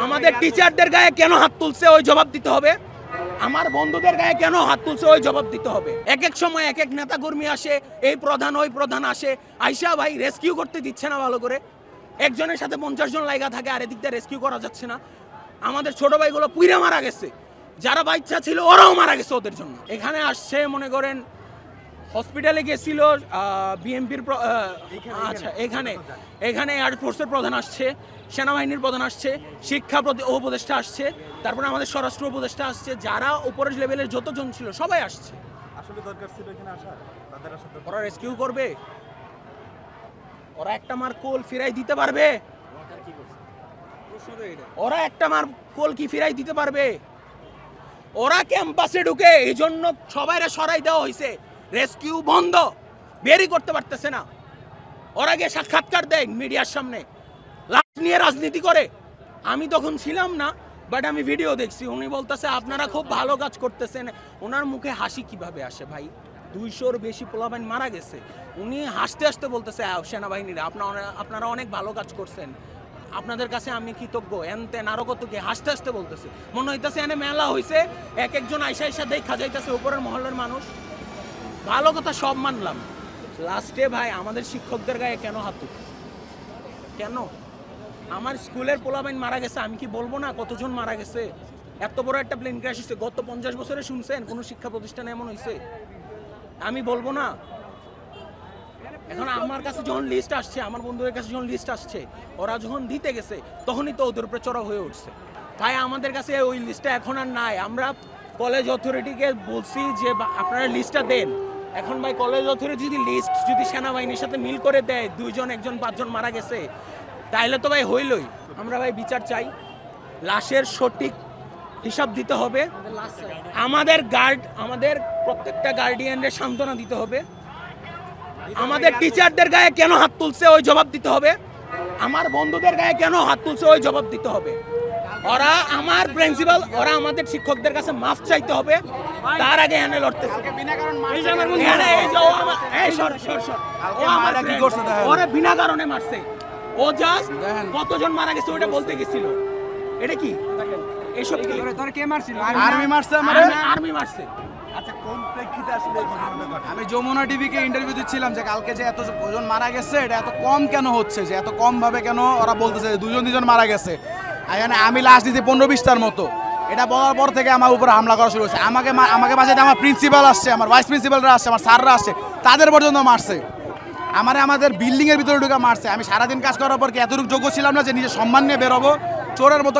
আমাদের টিচারদের গায়ে কেন হাত তুলছে ওই জবাব দিতে হবে। আমার বন্ধুদের গায়ে কেন হাত তুলছে ওই জবাব দিতে হবে। এক এক সময় এক এক নেতা কর্মী আসে, এই প্রধান ওই প্রধান আসে, আইসা ভাই রেস্কিউ করতে দিচ্ছে না ভালো করে। একজনের সাথে 50 জন লাইগা থাকে, আর এদিক দিয়ে রেস্কিউ করা যাচ্ছে না। আমাদের ছোট ভাইগুলো পুইরা মারা গেছে, যারা বাচ্চা ছিল ওরাও মারা গেছে ওদের জন্য। এখানে আসছে মনে করেন হসপিটালে গেছিল বিএমপির, আচ্ছা এখানে এয়ারফোর্সের প্রধান আসছে, সেনাবাহিনীর প্রধান আসছে, শিক্ষা উপদেষ্টা আসছে, তারপরে আমাদের স্বরাষ্ট্র উপদেষ্টা আসছে, যারা উপরের লেভেলের যতজন ছিল সবাই আসছে। আসলে দরকার ছিল এখানে আসা, তাদের আসলে ওরা রেস্কিউ করবে, ওরা একটা মার কোল ফিরাই দিতে পারবে? ওরা একটা মার কোল কি ফিরাই দিতে পারবে? ওরা ক্যাম্পাসে ঢুকে এই জন্য সবাইরা সরাই দেওয়া হয়েছে, রেস্কিউ বন্ধ, বেরই করতে পারতেছে না। ওরা গিয়ে সাক্ষাৎকার দেয় মিডিয়ার সামনে, লাশ নিয়ে রাজনীতি করে। আমি তখন ছিলাম না, বাট আমি ভিডিও দেখছি, উনি বলতেছে আপনারা খুব ভালো কাজ করতেছেন। ওনার মুখে হাসি কিভাবে আসে ভাই? 200-র বেশি পোলাবাহিনী মারা গেছে, উনি হাসতে হাসতে বলতেছে সেনাবাহিনীরা আপনারা অনেক ভালো কাজ করছেন, আপনাদের কাছে আমি কৃতজ্ঞ, এনতেন আরো কত কি হাসতে হাসতে বলতেছে। মনে হইতেছে এনে মেলা হয়েছে, এক একজন আইসা আইসা দেখা যাইতেছে উপরের মহলের মানুষ। ভালো কথা সব মানলাম, লাস্টে ভাই আমাদের শিক্ষকদের গায়ে কেন হাত তুলছে? কেন? আমার স্কুলের পোলাবাইন মারা গেছে, আমি কি বলবো না কতজন মারা গেছে? এত বড় একটা প্লেন ক্র্যাশ হচ্ছে, গত 50 বছরে শুনছেন কোনো শিক্ষা প্রতিষ্ঠানে এমন হয়েছে? আমি বলবো না? এখন আমার কাছে যখন লিস্ট আসছে, আমার বন্ধুদের কাছে যখন লিস্ট আসছে, ওরা যখন দিতে গেছে তখনই তো ওদের উপরে চড়া হয়ে উঠছে। তাই আমাদের কাছে ওই লিস্টটা এখন আর নাই। আমরা কলেজ অথরিটিকে বলছি যে আপনারা লিস্টটা দেন। এখন ভাই কলেজ অথরিটি যদি সেনাবাহিনীর সাথে মিল করে দেয় 2 জন 1 জন 5 জন মারা গেছে, তাইলে তো ভাই হইলই। আমরা ভাই বিচার চাই, লাশের সঠিক হিসাব দিতে হবে, আমাদের প্রত্যেকটা গার্ডিয়ানদের সান্ত্বনা দিতে হবে, আমাদের টিচারদের গায়ে কেন হাত তুলছে ওই জবাব দিতে হবে, আমার বন্ধুদের গায়ে কেন হাত তুলছে ওই জবাব দিতে হবে। ওরা আমার প্রিন্সিপাল, ওরা আমাদের শিক্ষকদের কাছে মাফ চাইতে হবে, তার আগে এনে লড়তেছে। ওরা বিনা কারণে মারছে, ও জাস্ট কতজন মারা গেছে ওটা বলতে গেছিল। এটা কি এইসব কি? কে মারছিল? আর্মি মারছে। আচ্ছা, কোন প্রেক্ষিতে আসলে আমি যমুনা টিভিকে ইন্টারভিউ দিচ্ছিলাম যে কালকে যে এতজন মারা গেছে এটা এত কম কেন হচ্ছে, যে এত কম ভাবে কেন ওরা বলতেছে 2জন মারা গেছে। আমি লাস্ট দিয়েছি 15-20টার মতো। এটা বলার পর থেকে আমার উপরে হামলা করা শুরু হয়েছে। আমাকে বাঁচাইতে আমার প্রিন্সিপাল আসছে, আমার ভাইস প্রিন্সিপালরা আসছে, আমার স্যাররা আসছে, তাদের পর্যন্ত মারছে। আমাদের বিল্ডিংয়ের ভিতরে ঢুকে মারছে। আমি সারাদিন কাজ করার পর কি এতটুকু যোগ্য ছিলাম না যে নিজের সম্মান নিয়ে বেরোবো? চোরের মতো